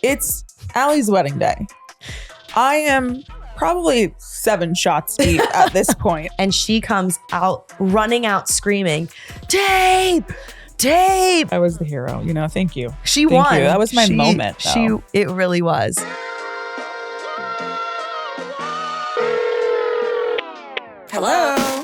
It's Ali's wedding day. I am probably 7 shots deep at this point. And she comes out, running out, screaming, Tape! Tape! I was the hero, thank you. She Thank won. you. That was my moment, though. It really was. Hello.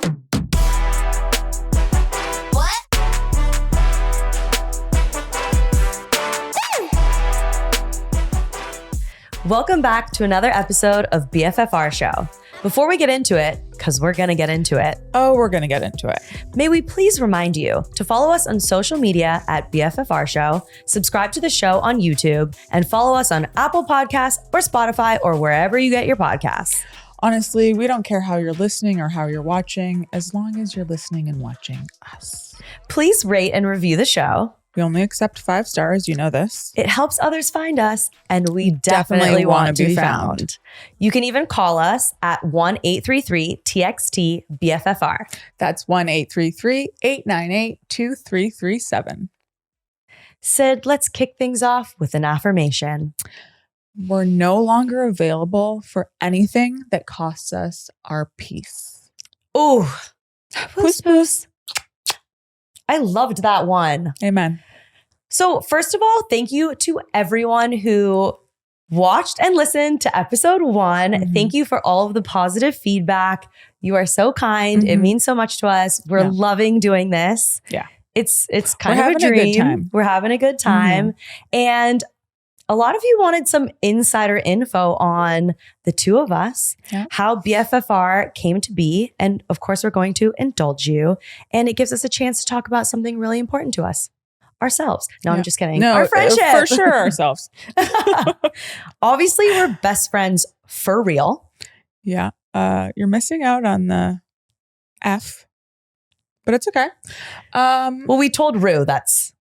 Welcome back to another episode of BFFR Show. Before we get into it, because we're going to get into it. Oh, we're going to get into it. May we please remind you to follow us on social media at BFFR Show, subscribe to the show on YouTube, and follow us on Apple Podcasts or Spotify or wherever you get your podcasts. Honestly, we don't care how you're listening or how you're watching, as long as you're listening and watching us. Please rate and review the show. We only accept 5 stars, you know this. It helps others find us, and we definitely want to be found. You can even call us at 1-833-TXT-BFFR. That's 1-833-898-2337. Syd, let's kick things off with an affirmation. We're no longer available for anything that costs us our peace. Ooh, poos poos. I loved that one. Amen. So first of all, thank you to everyone who watched and listened to episode 1. Mm-hmm. Thank you for all of the positive feedback. You are so kind. Mm-hmm. It means so much to us. We're loving doing this. Yeah. It's kind of a dream. We're having a good time. Mm-hmm. And a lot of you wanted some insider info on the two of us, how BFFR came to be. And of course, we're going to indulge you. And it gives us a chance to talk about something really important to us, ourselves. No, I'm just kidding. No, our friendship. For sure, ourselves. Obviously, we're best friends for real. Yeah. You're missing out on the F, but it's okay. Well, we told Rue that's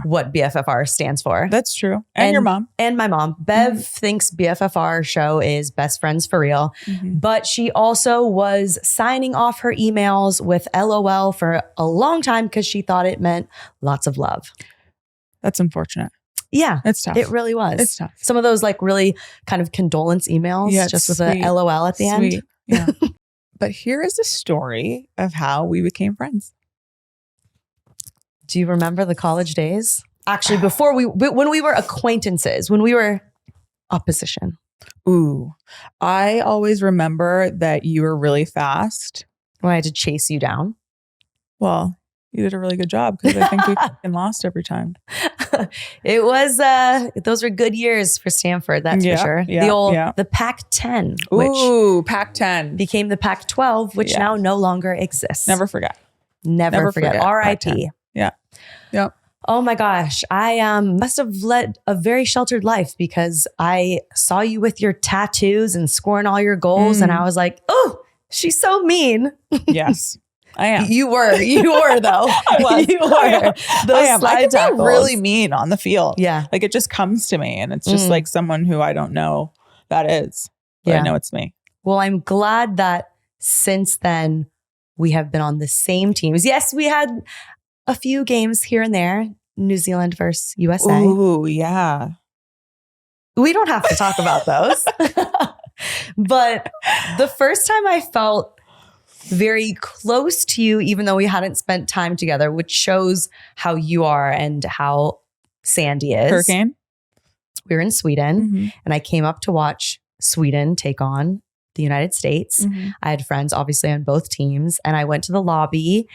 what BFFR stands for. That's true. And your mom. And my mom. Bev thinks BFFR show is best friends for real. Mm-hmm. But she also was signing off her emails with LOL for a long time because she thought it meant lots of love. That's unfortunate. Yeah. It's tough. It really was. It's tough. Some of those like really kind of condolence emails just with a LOL at the end. Yeah. But here is the story of how we became friends. Do you remember the college days? Actually, when we were acquaintances, when we were opposition. Ooh, I always remember that you were really fast. When I had to chase you down. Well, you did a really good job because I think we fucking lost every time. It was, those were good years for Stanford, that's for sure. The Pac-10. Ooh, Pac-10. Became the Pac-12, which now no longer exists. Never forget. Never forget. R.I.P. Yeah. Yep. Oh my gosh. I must have led a very sheltered life because I saw you with your tattoos and scoring all your goals. And I was like, oh, she's so mean. Yes, I am. You were though. I was. You were. Those I can be really mean on the field. Yeah. Like it just comes to me and it's just like someone who I don't know that is. But I know it's me. Well, I'm glad that since then we have been on the same teams. Yes, we had a few games here and there, New Zealand versus USA. Ooh, yeah. We don't have to talk about those. But the first time I felt very close to you, even though we hadn't spent time together, which shows how you are and how Sandy is. Hurricane? We were in Sweden and I came up to watch Sweden take on the United States. I had friends obviously on both teams and I went to the lobby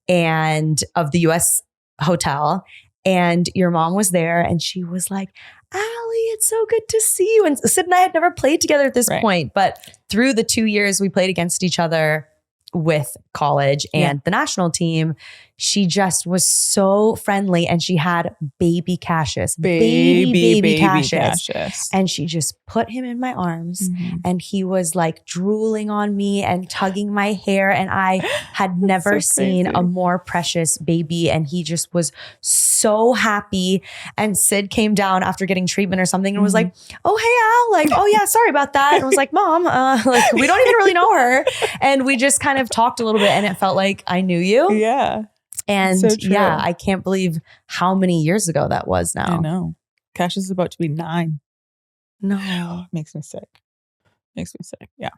and of the US hotel and your mom was there and she was like, Ali, it's so good to see you. And Syd and I had never played together at this point, but through the 2 years we played against each other with college and the national team, she just was so friendly and she had baby Cassius, baby Cassius. And she just put him in my arms and he was like drooling on me and tugging my hair. And I had never seen a more precious baby. And he just was so happy. And Syd came down after getting treatment or something and was like, oh, hey, Al, like, oh yeah, sorry about that. And I was like, Mom, like we don't even really know her. And we just kind of talked a little bit and it felt like I knew you. Yeah. And I can't believe how many years ago that was now. I know. Cash is about to be 9. No. Makes me sick. Yeah.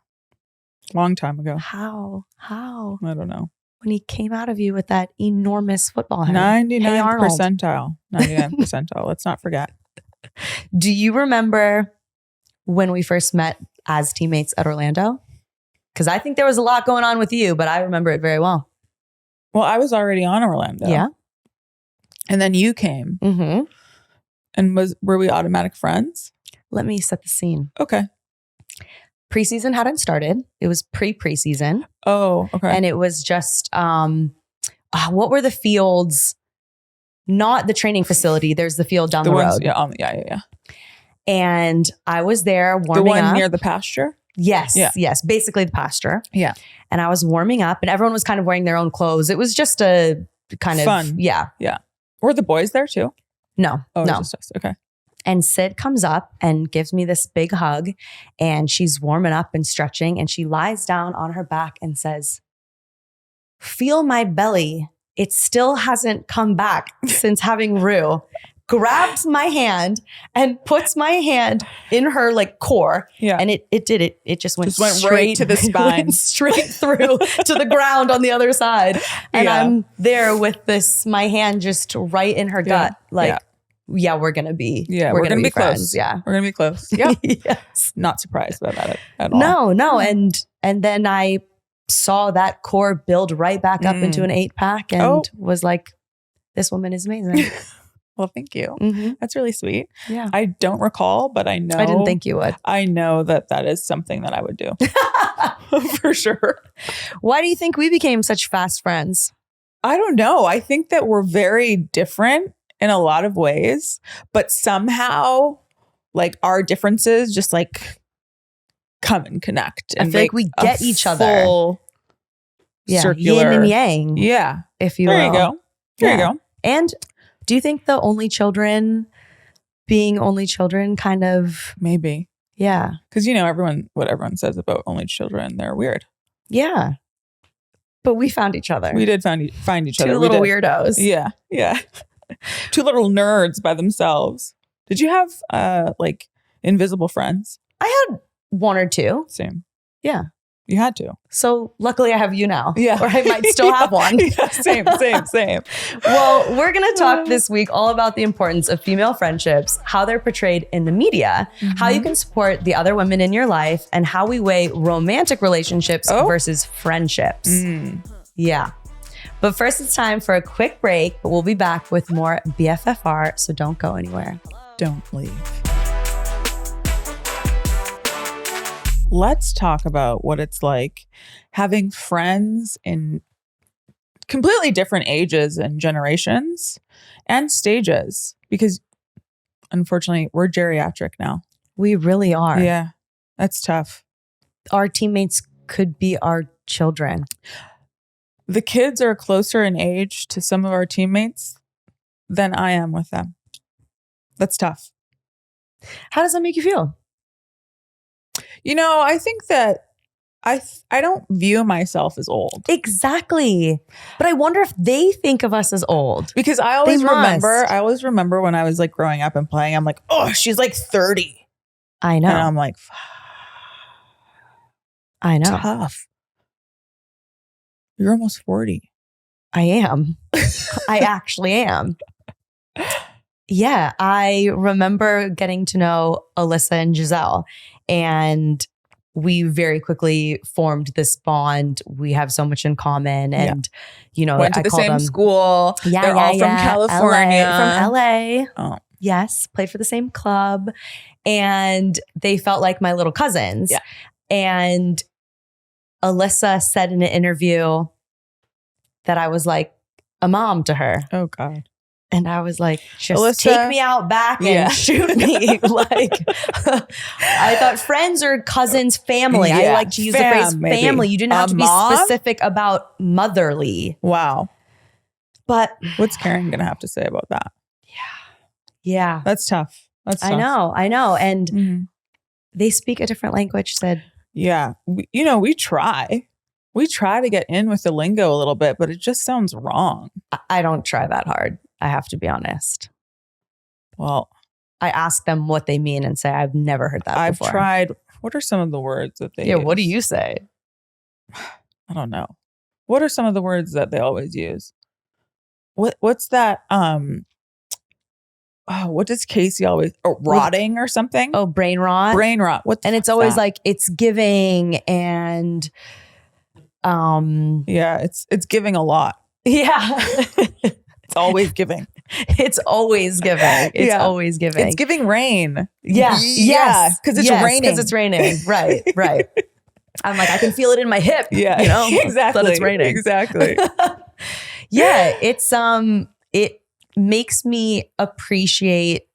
Long time ago. How? I don't know. When he came out of you with that enormous football head. 99th percentile. 99th percentile. Let's not forget. Do you remember when we first met as teammates at Orlando? Because I think there was a lot going on with you, but I remember it very well. Well, I was already on Orlando. Yeah. And then you came. Mm-hmm. And were we automatic friends? Let me set the scene. Okay. Preseason hadn't started. It was pre-preseason. Oh, okay. And it was just, what were the fields? Not the training facility. There's the field down the road. Yeah. And I was there warming up. The one near the pasture? Yes. Basically the pasture. Yeah. And I was warming up and everyone was kind of wearing their own clothes. It was just a kind of fun. Yeah. Were the boys there too? No. Oh, no. Just us. Okay. And Syd comes up and gives me this big hug and she's warming up and stretching and she lies down on her back and says, "Feel my belly. It still hasn't come back since having Leroux." Grabs my hand and puts my hand in her like core. Yeah. And it did it. It just went straight right to the spine. Straight through to the ground on the other side. And I'm there with my hand just right in her gut. Like, we're going to be. Yeah, we're going to be friends. Close. Yeah. We're going to be close. Yeah. Yes. Not surprised about that at all. No. And then I saw that core build right back up into an 8-pack and was like, this woman is amazing. Well, thank you. Mm-hmm. That's really sweet. Yeah. I don't recall, but I know. I didn't think you would. I know that is something that I would do. For sure. Why do you think we became such fast friends? I don't know. I think that we're very different in a lot of ways, but somehow like our differences just like come and connect. And I feel like we get each other. Circular. Yin and yang. Yeah. If you will. There you go. There you go. And do you think the only children being only children kind of... Maybe. Yeah. Because, what everyone says about only children, they're weird. Yeah. But we found each other. We did find each other. Two little weirdos. Yeah. Yeah. Two little nerds by themselves. Did you have like invisible friends? I had one or two. Same. Yeah. You had to. So luckily I have you now. Yeah. Or I might still have one. Yeah, same. Well, we're going to talk this week all about the importance of female friendships, how they're portrayed in the media, how you can support the other women in your life, and how we weigh romantic relationships versus friendships. Yeah. But first, it's time for a quick break, but we'll be back with more BFFR, so don't go anywhere. Don't leave. Let's talk about what it's like having friends in completely different ages and generations and stages, because unfortunately we're geriatric now. We really are. Yeah, that's tough. Our teammates could be our children. The kids are closer in age to some of our teammates than I am with them. That's tough. How does that make you feel? I think that I don't view myself as old. Exactly. But I wonder if they think of us as old. Because I always remember when I was like growing up and playing, I'm like, oh, she's like 30. I know. And I'm like, I know. Tough. You're almost 40. I am. I actually am. Yeah. I remember getting to know Alyssa and Giselle, and we very quickly formed this bond. We have so much in common, and went to the same school. Yeah, they're all from California, from LA. Oh, yes, played for the same club, and they felt like my little cousins. Yeah. And Alyssa said in an interview that I was like a mom to her. Oh God. And I was like, just Alyssa, take me out back and shoot me. Like, I thought friends or cousins, family. I like to use the phrase family. You didn't have to be specific about motherly. Wow. But what's Karen going to have to say about that? Yeah. That's tough. I know. And they speak a different language, Syd. Yeah. We try. We try to get in with the lingo a little bit, but it just sounds wrong. I don't try that hard. I have to be honest. Well, I ask them what they mean and say, I've never heard that before. I've tried. What are some of the words that they use? What do you say? I don't know. What are some of the words that they always use? What's that? What does Casey always? Rotting or something? Oh, brain rot. Brain rot. And it's always like it's giving and yeah, it's giving a lot. Yeah. It's always giving. It's always giving. It's always giving. It's giving rain. Yeah. Yes. Because it's raining. Because it's raining. Right. Right. I'm like, I can feel it in my hip. Yeah. You know? Exactly. That it's raining. Exactly. Yeah. It's it makes me appreciate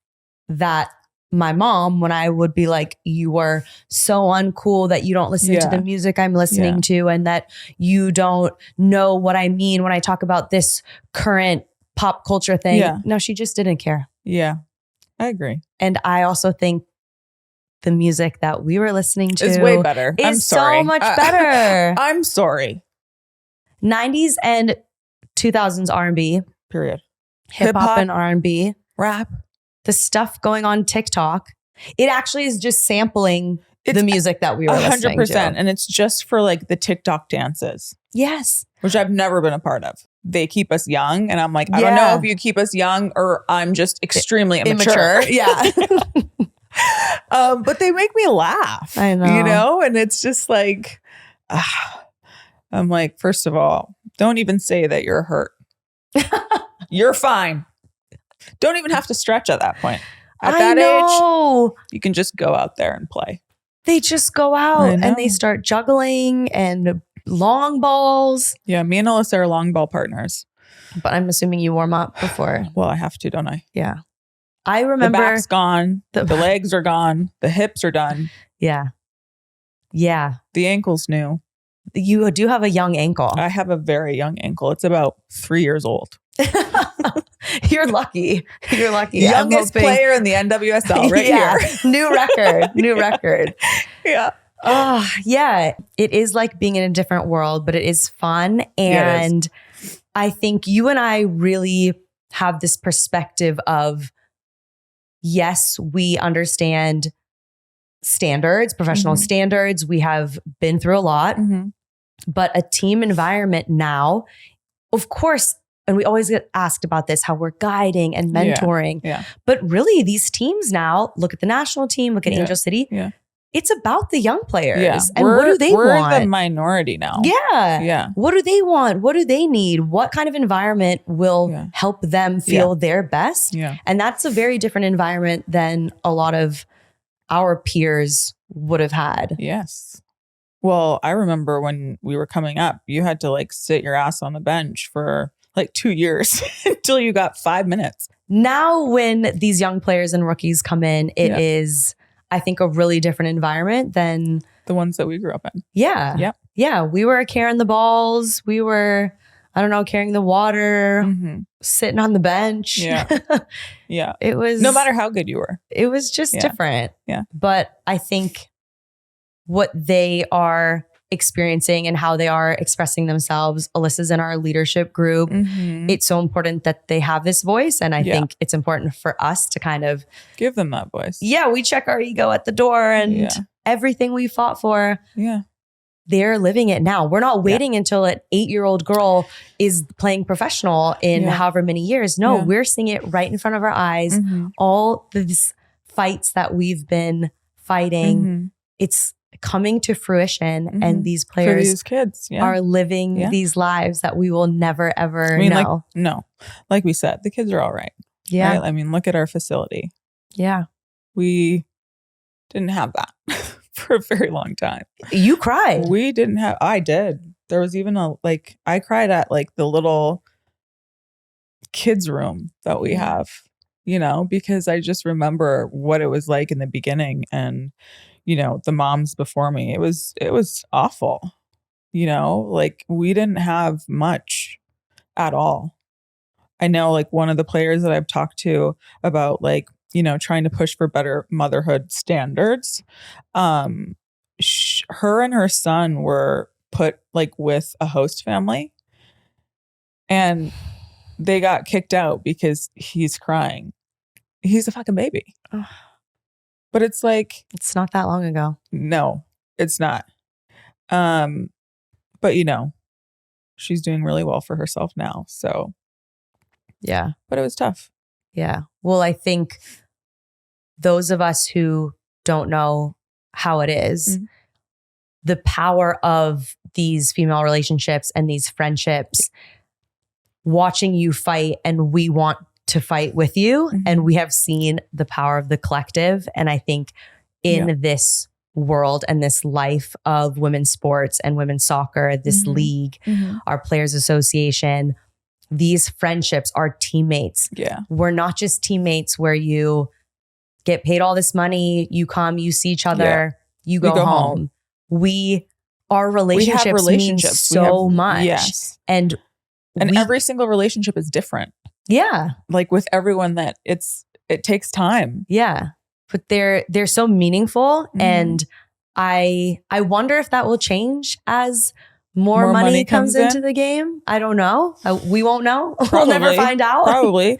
that my mom, when I would be like, you are so uncool that you don't listen to the music I'm listening to, and that you don't know what I mean when I talk about this current pop culture thing. Yeah. No, she just didn't care. Yeah, I agree. And I also think the music that we were listening to is way better. I'm is sorry. so much better. I'm sorry. 90s and 2000s R&B. Period. Hip hop and R&B. Rap. The stuff going on TikTok. It actually is just sampling the music that we were listening to. 100%. And it's just for like the TikTok dances. Yes. Which I've never been a part of. They keep us young. And I'm like, I don't know if you keep us young or I'm just extremely immature. Yeah. But they make me laugh. I know. You know? And it's just like, I'm like, first of all, don't even say that you're hurt. You're fine. Don't even have to stretch at that point. At that age, you can just go out there and play. They just go out and they start juggling and long balls. Yeah, me and Alyssa are long ball partners. But I'm assuming you warm up before. Well, I have to, don't I? Yeah. I remember. The back's gone. The legs are gone. The hips are done. Yeah. Yeah. The ankle's new. You do have a young ankle. I have a very young ankle. It's about 3 years old. You're lucky. You're lucky. Youngest player in the NWSL right here. New record. New record. Yeah. Oh, yeah. It is like being in a different world, but it is fun. And I think you and I really have this perspective of, yes, we understand standards, professional standards. We have been through a lot, but a team environment now, of course, and we always get asked about this, how we're guiding and mentoring. Yeah. But really, these teams now, look at the national team, look at Angel City. Yeah. It's about the young players. Yeah. And what do they want? We're the minority now. Yeah. Yeah. What do they want? What do they need? What kind of environment will help them feel their best? Yeah. And that's a very different environment than a lot of our peers would have had. Yes. Well, I remember when we were coming up, you had to like sit your ass on the bench for like 2 years until you got 5 minutes. Now, when these young players and rookies come in, it is, I think, a really different environment than the ones that we grew up in. Yeah. Yep. Yeah. We were carrying the balls. We were, I don't know, carrying the water, sitting on the bench. Yeah. Yeah. It was, no matter how good you were. It was just different. Yeah. But I think what they are experiencing and how they are expressing themselves, Alyssa's in our leadership group. It's so important that they have this voice. And I think it's important for us to kind of give them that voice. Yeah. We check our ego at the door and everything we fought for. Yeah. They're living it now. We're not waiting until an 8-year-old girl is playing professional in however many years. No, we're seeing it right in front of our eyes. All these fights that we've been fighting, it's coming to fruition, and these players, for these kids, are living these lives that we will never ever know. Like we said, the kids are all right. Yeah. Right? I mean, look at our facility. Yeah. We didn't have that for a very long time. You cried. We didn't have, I did. There was even I cried at like the little kids room that we have, you know, because I just remember what it was like in the beginning, and you know, the moms before me, it was awful. You know, like we didn't have much at all. I know like one of the players that I've talked to about like, you know, trying to push for better motherhood standards. Her and her son were put like with a host family, and they got kicked out because he's crying. He's a fucking baby. But it's like, it's not that long ago. No, it's not. But you know, she's doing really well for herself now. So yeah. But it was tough. Yeah. Well, I think those of us who don't know how it is, the power of these female relationships and these friendships, watching you fight, and we want to fight with you. And we have seen the power of the collective. And I think in this world and this life of women's sports and women's soccer, this league, our Players Association, these friendships are teammates. Yeah. We're not just teammates where you get paid all this money, you come, you see each other, you go home. Our relationships mean so much. Yes. And every single relationship is different. Yeah. Like with everyone that it takes time. Yeah. But they're so meaningful. And I wonder if that will change as more money comes into the game. I don't know. We won't know. We'll never find out. Probably.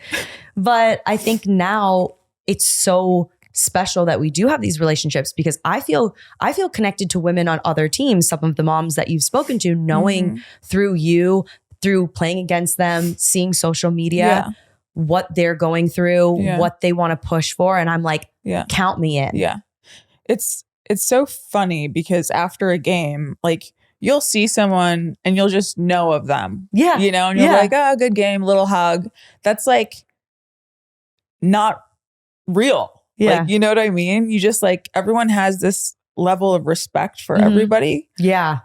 But I think now it's so special that we do have these relationships, because I feel connected to women on other teams, some of the moms that you've spoken to, knowing through you, through playing against them, seeing social media, what they're going through, what they want to push for. And I'm like, count me in. Yeah. It's so funny because after a game, like you'll see someone and you'll just know of them. Yeah. You know, and you're like, oh, good game, little hug. That's like not real. Yeah. Like, you know what I mean? You just like, everyone has this level of respect for everybody. Yeah.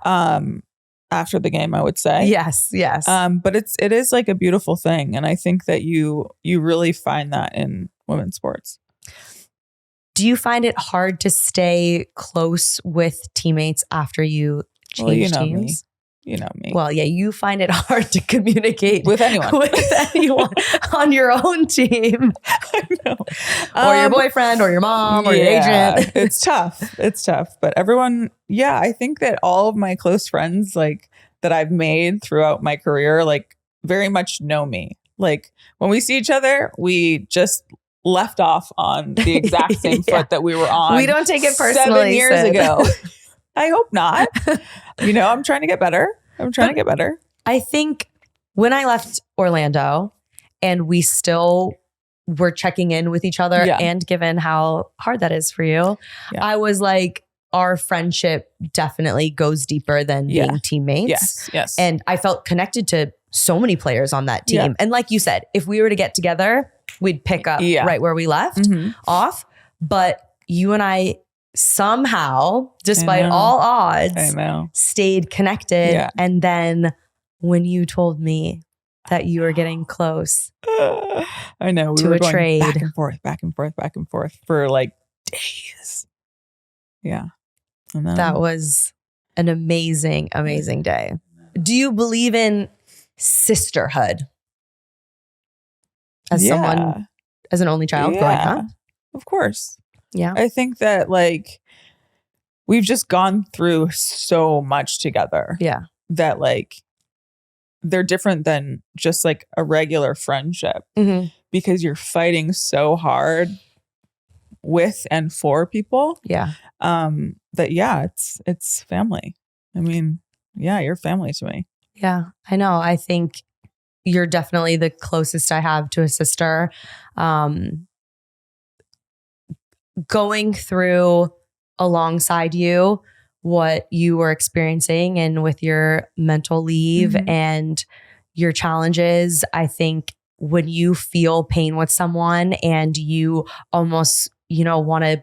After the game, I would say. Yes. Yes. But it is like a beautiful thing. And I think that you really find that in women's sports. Do you find it hard to stay close with teammates after you change teams? You know me. Well, yeah, you find it hard to communicate with anyone on your own team. I know. Or your boyfriend or your mom or your agent. It's tough. It's tough. But everyone, I think that all of my close friends, like that I've made throughout my career, like very much know me. Like when we see each other, we just left off on the exact same foot that we were on. We don't take it personally. 7 years ago. I hope not. You know, I'm trying to get better. I think when I left Orlando and we still were checking in with each other, and given how hard that is for you, I was like, our friendship definitely goes deeper than being teammates. Yes. And I felt connected to so many players on that team. And like you said, if we were to get together, we'd pick up right where we left off. But you and I somehow, despite all odds, stayed connected. And then when you told me that you were getting close, I know we were going trade back and forth for like days. Yeah. And then, that was an amazing day. Do you believe in sisterhood as someone, as an only child growing up? Of course. Yeah. I think that like we've just gone through so much together. Yeah. That like they're different than just like a regular friendship because you're fighting so hard with and for people. Yeah. That it's family. I mean, you're family to me. Yeah, I know. I think you're definitely the closest I have to a sister. Going through alongside you what you were experiencing and with your mental leave and your challenges, I think when you feel pain with someone and you almost, want to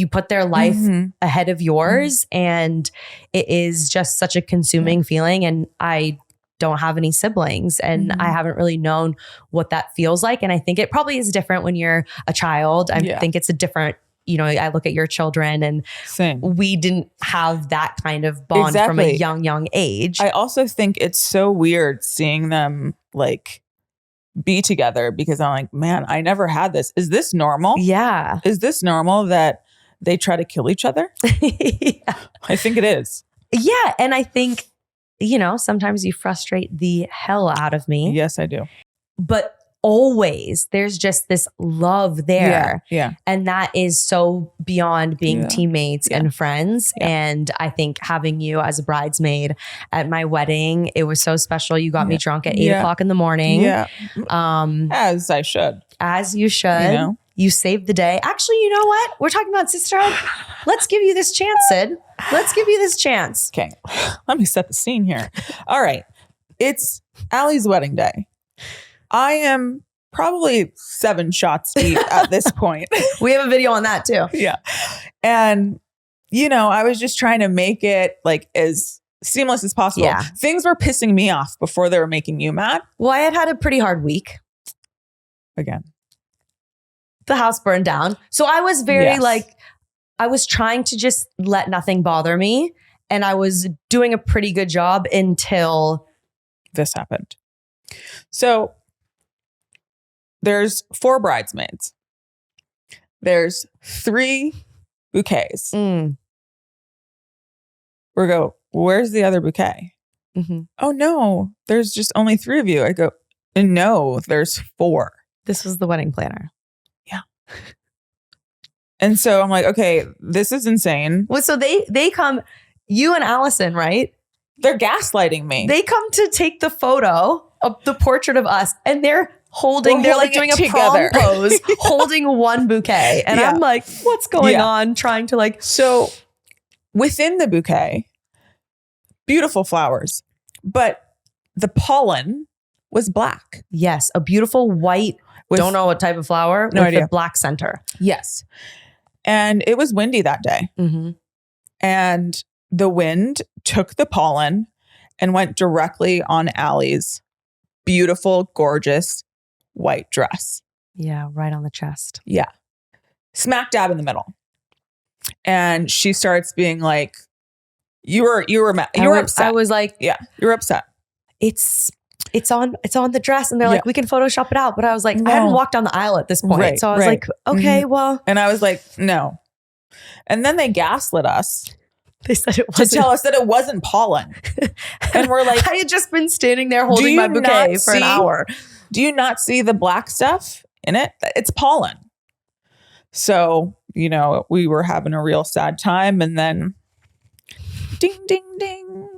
put their life ahead of yours, and it is just such a consuming feeling. And I don't have any siblings and I haven't really known what that feels like. And I think it probably is different when you're a child. I think it's a different, I look at your children and we didn't have that kind of bond from a young age. I also think it's so weird seeing them like be together because I'm like, man, I never had this. Is this normal? Yeah. Is this normal that they try to kill each other? I think it is. Yeah. And I think, sometimes you frustrate the hell out of me. Yes, I do. But always there's just this love there. Yeah. And that is so beyond being teammates and friends. Yeah. And I think having you as a bridesmaid at my wedding, it was so special. You got me drunk at 8 o'clock in the morning. Yeah. As I should. As you should. You saved the day. Actually, you know what? We're talking about sisterhood. Let's give you this chance, Syd. Let's give you this chance. Okay. Let me set the scene here. All right. It's Ali's wedding day. I am probably 7 shots deep at this point. We have a video on that too. Yeah. And, I was just trying to make it like as seamless as possible. Yeah. Things were pissing me off before they were making you mad. Well, I had a pretty hard week. Again. The house burned down. So I was very I was trying to just let nothing bother me. And I was doing a pretty good job until this happened. So there's 4 bridesmaids. There's 3 bouquets. We go, where's the other bouquet? Oh no, there's just only 3 of you. I go, no, there's 4. This was the wedding planner. Yeah. And so I'm like, okay, this is insane. Well, so they come, you and Allison, right? They're gaslighting me. They come to take the photo of the portrait of us and they're they're like doing a prom pose, holding one bouquet. And I'm like, what's going on? Trying to So within the bouquet, beautiful flowers, but the pollen was black. Yes. A beautiful white, don't know what type of flower. No idea. The black center. Yes. And it was windy that day. And the wind took the pollen and went directly on Ali's beautiful, gorgeous white dress. Yeah, right on the chest. Yeah. Smack dab in the middle. And she starts being like, you were upset. I was like, yeah, you're upset. It's on the dress. And they're like, we can Photoshop it out. But I was like, I hadn't walked down the aisle at this point. Right, so I was like, okay, well. And I was like, no. And then they gaslit us. They said it wasn't. To tell us that it wasn't pollen. And we're like, I had just been standing there holding my bouquet for an hour. Do you not see the black stuff in it? It's pollen. So, we were having a real sad time. And then ding, ding, ding.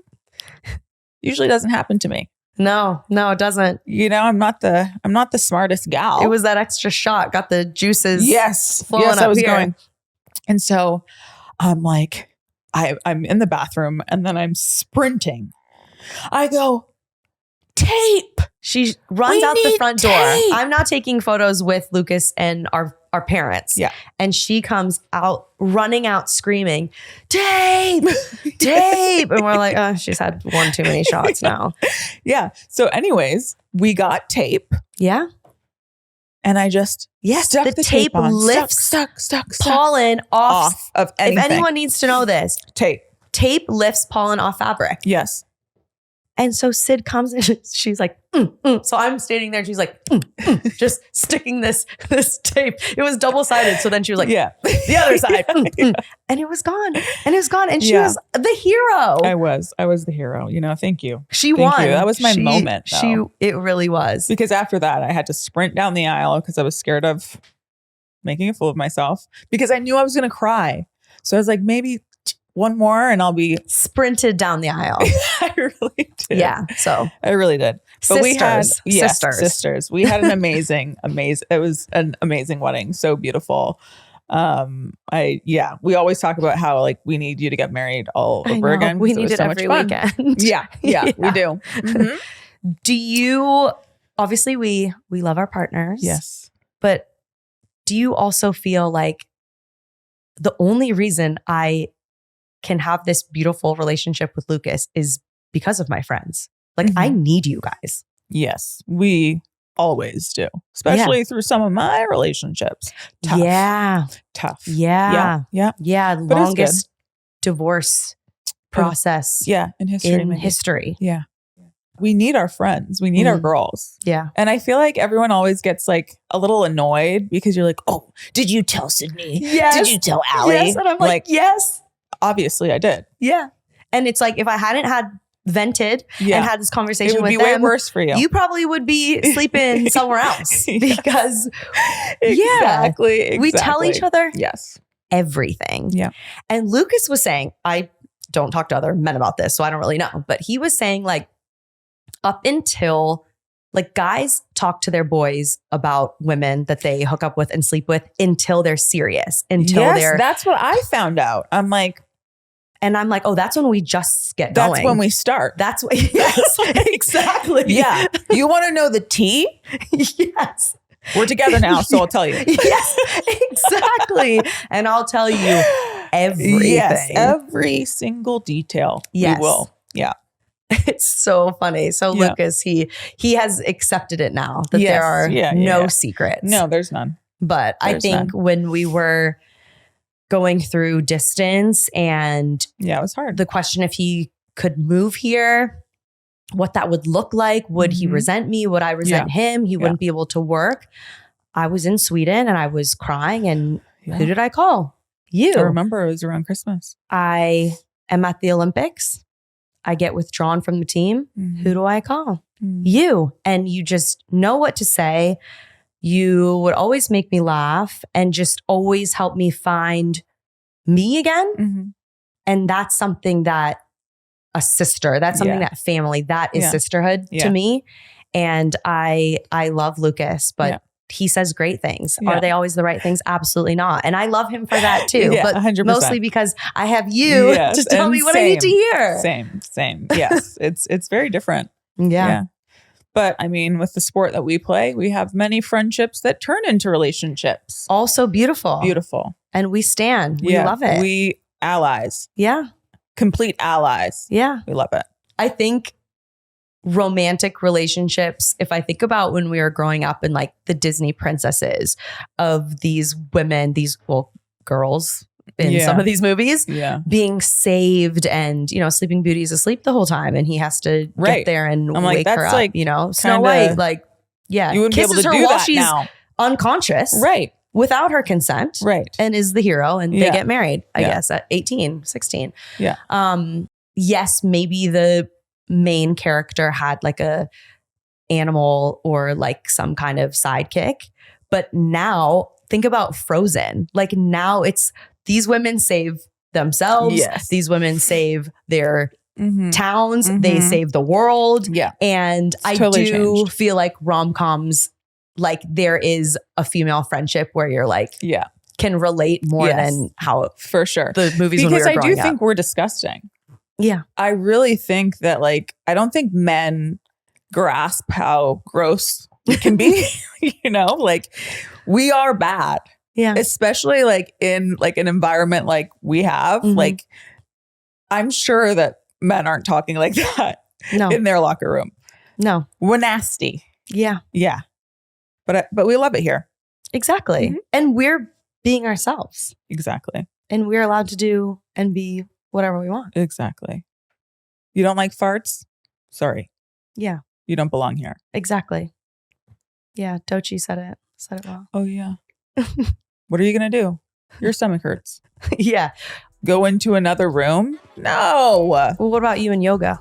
Usually doesn't happen to me. No, it doesn't. I'm not the smartest gal. It was that extra shot. Got the juices. Flowing up I was here. going. And so I'm like, I'm in the bathroom and then I'm sprinting. I go, tape. She runs out the front door. I'm not taking photos with Lucas and our parents. Yeah. And she comes out, running out, screaming, tape, tape. And we're like, oh, she's had one too many shots now. Yeah. So anyways, we got tape. Yeah. And I just stuck the tape on. Lifts stuck pollen off of anything. If anyone needs to know this, tape lifts pollen off fabric. Yes. And so Syd comes and she's like, So I'm standing there and she's like, just sticking this tape. It was double-sided. So then she was like, the other side. And it was gone. And she was the hero. I was the hero. Thank you. She won. You. That was my moment. It really was. Because after that, I had to sprint down the aisle because I was scared of making a fool of myself because I knew I was going to cry. So I was like, maybe one more and I'll be sprinted down the aisle. I really did. Yeah. So I really did. But sisters. We had an amazing, it was an amazing wedding. So beautiful. We always talk about how we need you to get married all over again. We need it so every weekend. Yeah, we do. Mm-hmm. Do you, obviously we love our partners. Yes. But do you also feel like the only reason I can have this beautiful relationship with Lucas is because of my friends? I need you guys. Yes, we always do, especially through some of my relationships. Tough. Yeah. Tough. Yeah. Yeah. Longest divorce process. In history. History. Yeah. We need our friends. We need our girls. Yeah. And I feel like everyone always gets a little annoyed because you're like, oh, did you tell Sydney? Yes. Did you tell Ali? Yes. And I'm like, yes. Obviously I did. Yeah. And it's like, if I hadn't had vented and had this conversation it would with be them, way worse for you. You probably would be sleeping somewhere else because exactly. We tell each other everything. Yeah. And Lucas was saying, I don't talk to other men about this, so I don't really know, but he was saying like up until like guys talk to their boys about women that they hook up with and sleep with until they're serious, until they're. That's what I found out. I'm like, oh, that's when we just get going. That's when we start. That's what, yes, exactly. Yeah. You want to know the tea? Yes. We're together now, so I'll tell you. Yes, exactly. And I'll tell you everything. Yes, every single detail. Yes. We will. Yeah. It's so funny. So Lucas, he has accepted it now that there are no secrets. No, there's none. But I think when we were going through distance and it was hard. The question if he could move here, what that would look like. Would he resent me? Would I resent him? He wouldn't be able to work. I was in Sweden and I was crying. And who did I call? You. I remember it was around Christmas. I am at the Olympics. I get withdrawn from the team. Who do I call? You. And you just know what to say. You would always make me laugh and just always help me find me again. And that's something that a sister, that's something that family, that is sisterhood to me. And I love Lucas, but he says great things. Are they always the right things? Absolutely not. And I love him for that too, but 100%. Mostly because I have you to tell me what I need to hear. Same. Yes. It's very different. Yeah. But I mean, with the sport that we play, we have many friendships that turn into relationships. Also beautiful. Beautiful. And we stand. We love it. We allies. Yeah. Complete allies. Yeah. We love it. I think romantic relationships, if I think about when we were growing up and like the Disney princesses of these women, these girls in some of these movies being saved and, Sleeping Beauty is asleep the whole time and he has to get there and wake her up, like, Snow White, like, you wouldn't kisses be able to her do while that she's now. Unconscious. Right. Without her consent. Right. And is the hero and they get married, I guess, at 18, 16. Yeah. Yes, maybe the main character had like a animal or like some kind of sidekick. But now think about Frozen. Like now it's these women save themselves. Yes. These women save their towns. They save the world. Yeah. And I do feel like rom-coms, like there is a female friendship where you're like, can relate more than how for sure the movies because when we were I do think up. we're disgusting. Yeah. I really think that I don't think men grasp how gross we can be, we are bad. Yeah. Especially in an environment like we have, I'm sure that men aren't talking like that in their locker room. No. We're nasty. Yeah. Yeah. But we love it here. Exactly. And we're being ourselves. Exactly. And we're allowed to do and be whatever we want. Exactly. You don't like farts? Sorry. Yeah. You don't belong here. Exactly. Yeah. Dochi said it well. Oh, yeah. What are you going to do? Your stomach hurts. Yeah. Go into another room? No. Well, what about you in yoga?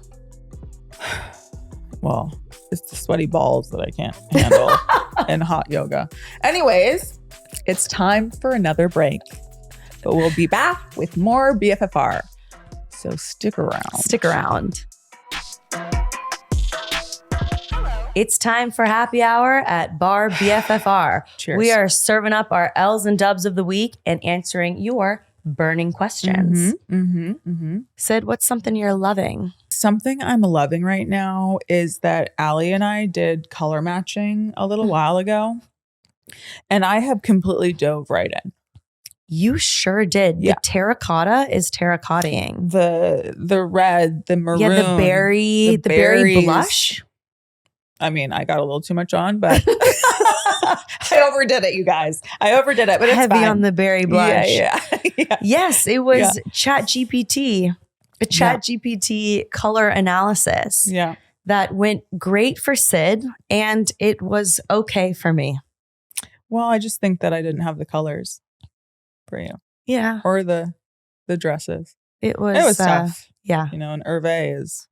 Well, it's the sweaty balls that I can't handle in hot yoga. Anyways, it's time for another break. But we'll be back with more BFFR. So stick around. Stick around. It's time for happy hour at Bar BFFR. Cheers. We are serving up our L's and dubs of the week and answering your burning questions. Syd, what's something you're loving? Something I'm loving right now is that Ali and I did color matching a little while ago. And I have completely dove right in. You sure did. Yeah. The terracotta is terracottaing. The red, the maroon. Yeah, the berry blush. I mean, I got a little too much on, but I overdid it, you guys. I overdid it, but it's heavy fine. on the berry blush. Yeah. Yes, it was ChatGPT. A ChatGPT color analysis. Yeah. That went great for Syd, and it was okay for me. Well, I just think that I didn't have the colors for you. Yeah. Or the dresses. It was tough. Yeah. And Hervé is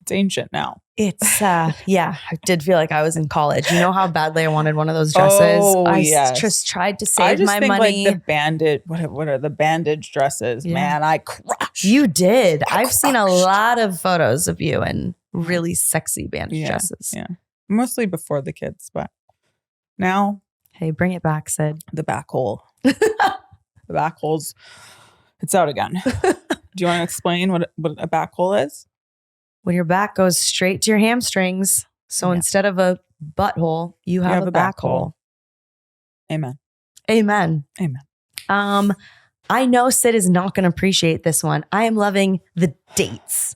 It's ancient now. It's yeah, I did feel like I was in college. You know how badly I wanted one of those dresses? Yes. Just tried to I save just my think money. like the bandage, what are the bandage dresses? Yeah. Man, I crushed. You did. I've seen a lot of photos of you in really sexy bandage dresses. Yeah. Mostly before the kids, but now. Hey, bring it back, Syd. The back hole. The back hole's, it's out again. Do you want to explain what a back hole is? When your back goes straight to your hamstrings. So instead of a butthole, you have a back hole. Amen. Amen. Amen. I know Syd is not going to appreciate this one. I am loving the dates.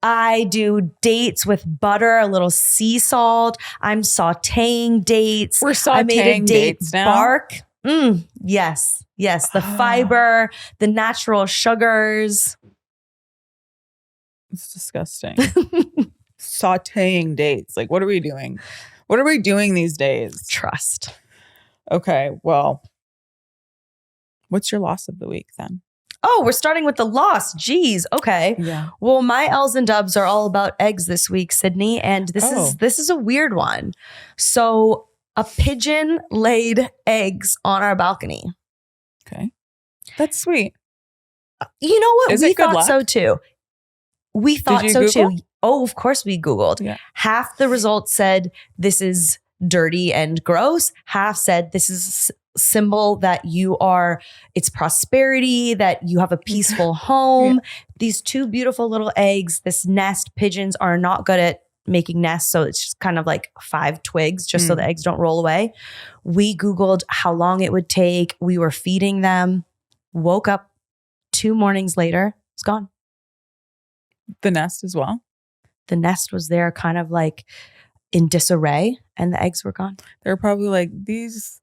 I do dates with butter, a little sea salt. I'm sauteing dates. We're sauteing I made a date dates now. bark. Yes. The fiber, the natural sugars. It's disgusting. Sauteing dates. Like, what are we doing? What are we doing these days? Trust. Okay, well, what's your loss of the week then? Oh, we're starting with the loss. Jeez. Okay. Yeah. Well, my L's and dubs are all about eggs this week, Sydney, and this is a weird one. So, a pigeon laid eggs on our balcony. Okay. That's sweet. You know what? Is We it good thought luck? so too. We thought you so Google? too. Oh, of course we Googled. Yeah. Half the results said this is dirty and gross. Half said this is symbol that it's prosperity, that you have a peaceful home. These two beautiful little eggs, this nest. Pigeons are not good at making nests, so it's just kind of like 5 twigs just so the eggs don't roll away. We Googled how long it would take. We were feeding them. Woke up 2 mornings later, it's gone. The nest as well? The nest was there kind of like in disarray and the eggs were gone. They're probably like, these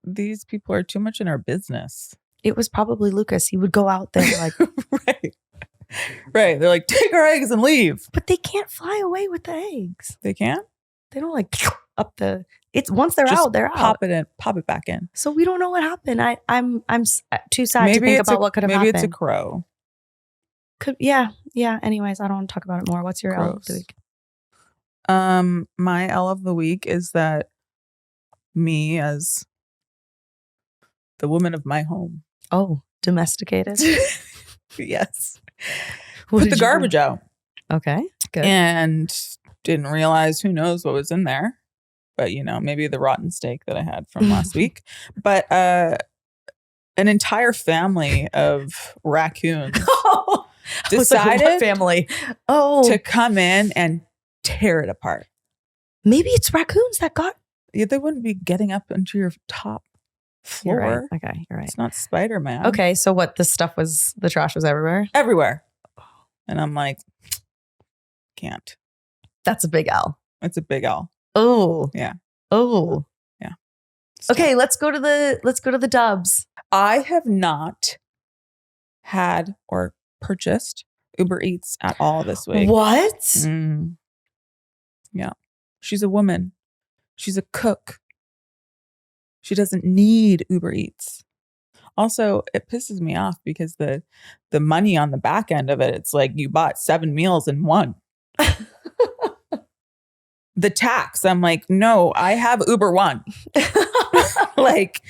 people are too much in our business. It was probably Lucas. He would go out there like Right. They're like, take our eggs and leave. But they can't fly away with the eggs. They can't? They don't like up the once they're Just out, they're pop out. Pop it back in. So we don't know what happened. I'm too sad to think about what could have happened. Maybe it's a crow. Yeah. Anyways, I don't want to talk about it more. What's your L of the week? My L of the week is that me as the woman of my home. Oh, domesticated. Yes. What Put the garbage out. Okay, good. And didn't realize who knows what was in there. But, maybe the rotten steak that I had from last week. But an entire family of raccoons decided family. to come in and tear it apart. Maybe it's raccoons that got. Yeah, they wouldn't be getting up into your top floor. You're right. Okay, you're right. It's not Spider-Man. Okay, so what? The trash was everywhere? Everywhere. And I'm like, can't. That's a big L. It's a big L. Oh. Yeah. Oh. Yeah. Okay, let's go to the dubs. I have not had or purchased Uber Eats at all this week. What? Yeah. She's a woman. She's a cook. She doesn't need Uber Eats. Also, it pisses me off because the money on the back end of it, it's like you bought 7 meals in one. The tax, I'm like, no, I have Uber One. Like,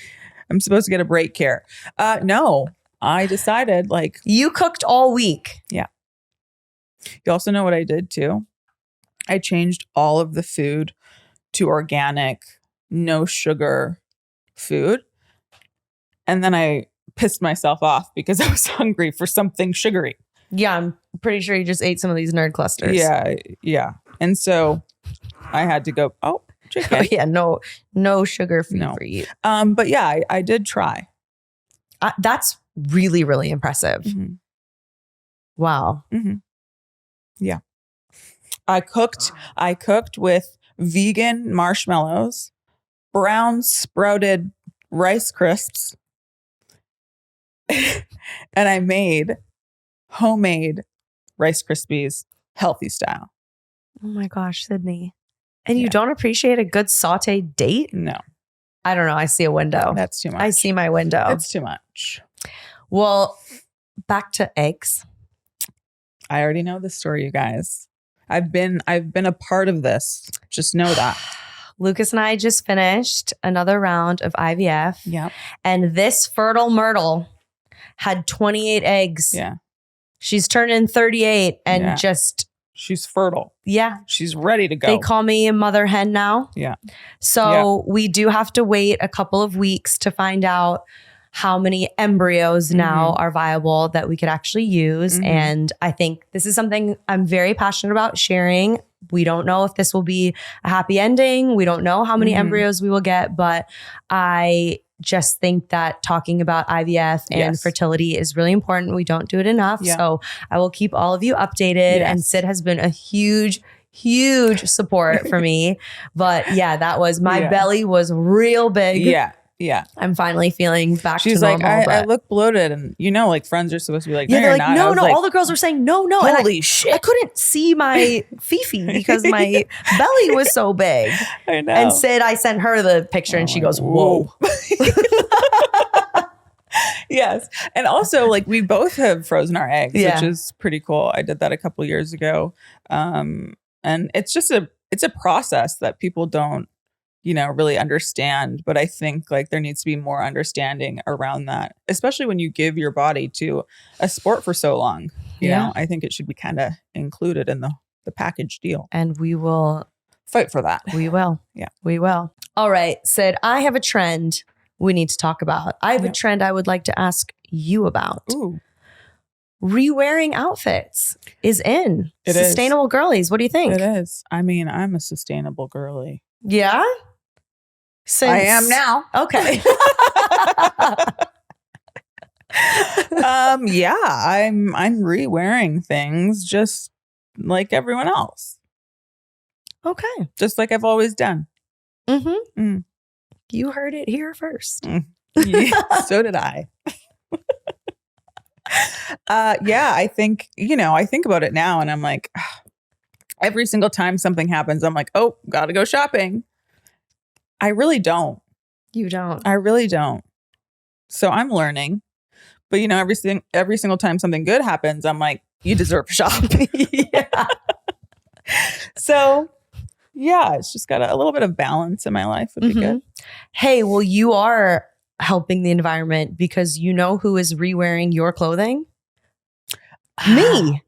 I'm supposed to get a break here. No, I decided like. You cooked all week. Yeah. You also know what I did too? I changed all of the food to organic, no sugar food. And then I pissed myself off because I was hungry for something sugary. Yeah, I'm pretty sure you just ate some of these nerd clusters. Yeah. And so I had to go, chicken. Oh, yeah, no sugar food for you. But yeah, I did try. That's really, really impressive. Mm-hmm. Wow. Mm-hmm. Yeah. I cooked with vegan marshmallows, brown sprouted Rice Crisps, and I made homemade Rice Krispies healthy style. Oh my gosh, Sydney. And you don't appreciate a good saute date? No. I don't know. I see a window. That's too much. I see my window. It's too much. Well, back to eggs. I already know the story, you guys. I've been a part of this. Just know that. Lucas and I just finished another round of IVF. Yeah. And this fertile myrtle had 28 eggs. Yeah. She's turning 38 and she's fertile. Yeah. She's ready to go. They call me a mother hen now. Yeah. So we do have to wait a couple of weeks to find out how many embryos now are viable that we could actually use. And I think this is something I'm very passionate about sharing. We don't know if this will be a happy ending. We don't know how many embryos we will get, but I just think that talking about IVF and fertility is really important. We don't do it enough. Yeah. So I will keep all of you updated. Yes. And Syd has been a huge support for me. But yeah, that was, my belly was real big. Yeah. Yeah. I'm finally feeling back She's to normal. like, I look bloated. And like friends are supposed to be like, no, they're you're like, not. no. All the girls were saying, no. Holy shit. I couldn't see my fifi because my belly was so big. I know. And Syd, I sent her the picture and she goes, whoa. Yes. And also like we both have frozen our eggs, Yeah. which is pretty cool. I did that a couple years ago. And it's just it's a process that people don't, really understand. But I think like there needs to be more understanding around that, especially when you give your body to a sport for so long. You know, I think it should be kind of included in the package deal. And we will fight for that. We will. Yeah. We will. All right, Syd, I have a trend we need to talk about. I have a trend I would like to ask you about. Ooh. Re-wearing outfits is in. It Sustainable girlies. What do you think? It is. I mean, I'm a sustainable girly. Yeah? I am now. Okay. Yeah, I'm re-wearing things just like everyone else. Okay. Just like I've always done. You heard it here first. Yeah, so did I. I think, I think about it now and I'm like, every single time something happens, I'm like, oh, gotta go shopping. I really don't. You don't. I really don't. So I'm learning. But every single time something good happens, I'm like, you deserve a shop. Yeah. So yeah, it's just got a little bit of balance in my life would be good. Hey, well, you are helping the environment because you know who is re-wearing your clothing? Me.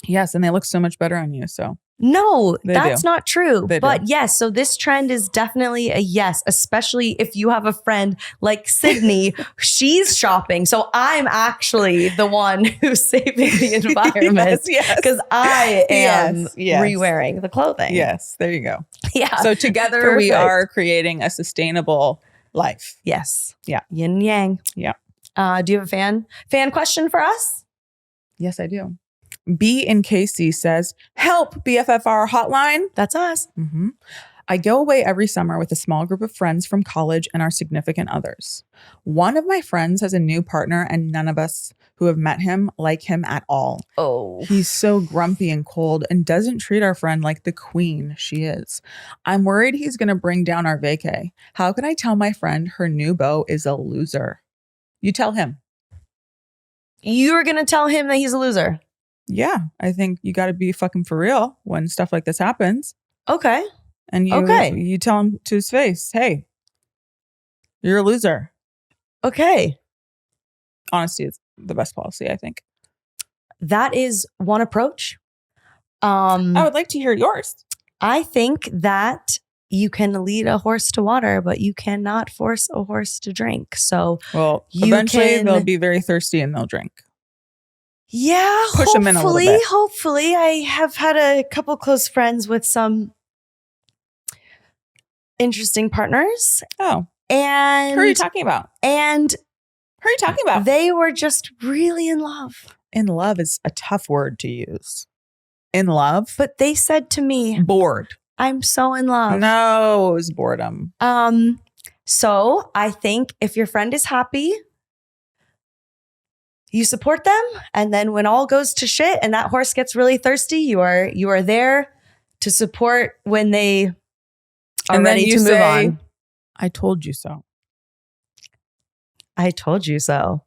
Yes, and they look so much better on you. So no, They that's do. not true. They But do. yes, so this trend is definitely a yes, especially if you have a friend like Sydney. She's shopping. So I'm actually the one who's saving the environment because I am re-wearing the clothing. Yes, there you go. Yeah. So together we Perfect. are creating a sustainable life. Yes. Yeah. Yin and yang. Yeah. Do you have a fan question for us? Yes, I do. B in KC says, help BFFR hotline. That's us. I go away every summer with a small group of friends from college and our significant others. One of my friends has a new partner and none of us who have met him like him at all. Oh. He's so grumpy and cold and doesn't treat our friend like the queen she is. I'm worried he's going to bring down our vacay. How can I tell my friend her new beau is a loser? You tell him. You're going to tell him that he's a loser? Yeah, I think you got to be fucking for real when stuff like this happens. Okay. And you tell him to his face, hey, you're a loser. Okay. Honesty is the best policy, I think. That is one approach. I would like to hear yours. I think that you can lead a horse to water, but you cannot force a horse to drink. So, eventually they'll be very thirsty and they'll drink. Yeah, push them in a little bit. Hopefully, I have had a couple close friends with some interesting partners. Oh, and who are you talking about? And who are you talking about? They were just really in love. In love is a tough word to use. In love, but they said to me, "Bored." I'm so in love. No, it was boredom. So I think if your friend is happy, you support them, and then when all goes to shit and that horse gets really thirsty, you are there to support when they are ready to move on. I told you so. I told you so.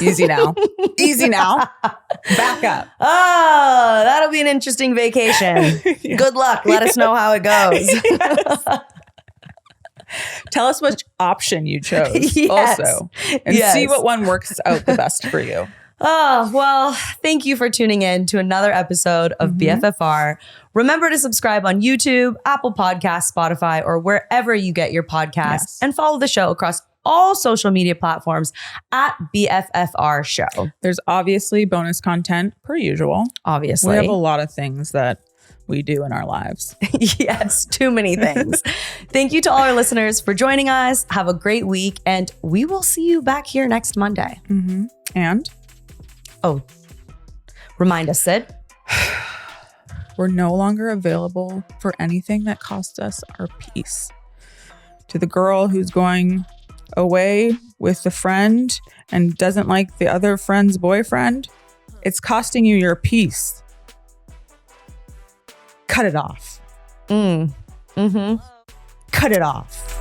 Easy now. Easy now. Back up. Oh, that'll be an interesting vacation. Yeah. Good luck. Let us know how it goes. Yes. Tell us which option you chose Yes. also. And see what one works out the best for you. Oh, well, thank you for tuning in to another episode of BFFR. Remember to subscribe on YouTube, Apple Podcasts, Spotify, or wherever you get your podcasts. Yes. And follow the show across all social media platforms at BFFR Show. There's obviously bonus content per usual. Obviously. We have a lot of things that we do in our lives. Yes, too many things. Thank you to all our listeners for joining us. Have a great week, and we will see you back here next Monday. And remind us, Syd. We're no longer available for anything that costs us our peace. To the girl who's going away with a friend and doesn't like the other friend's boyfriend, it's costing you your peace. Cut it off. Cut it off.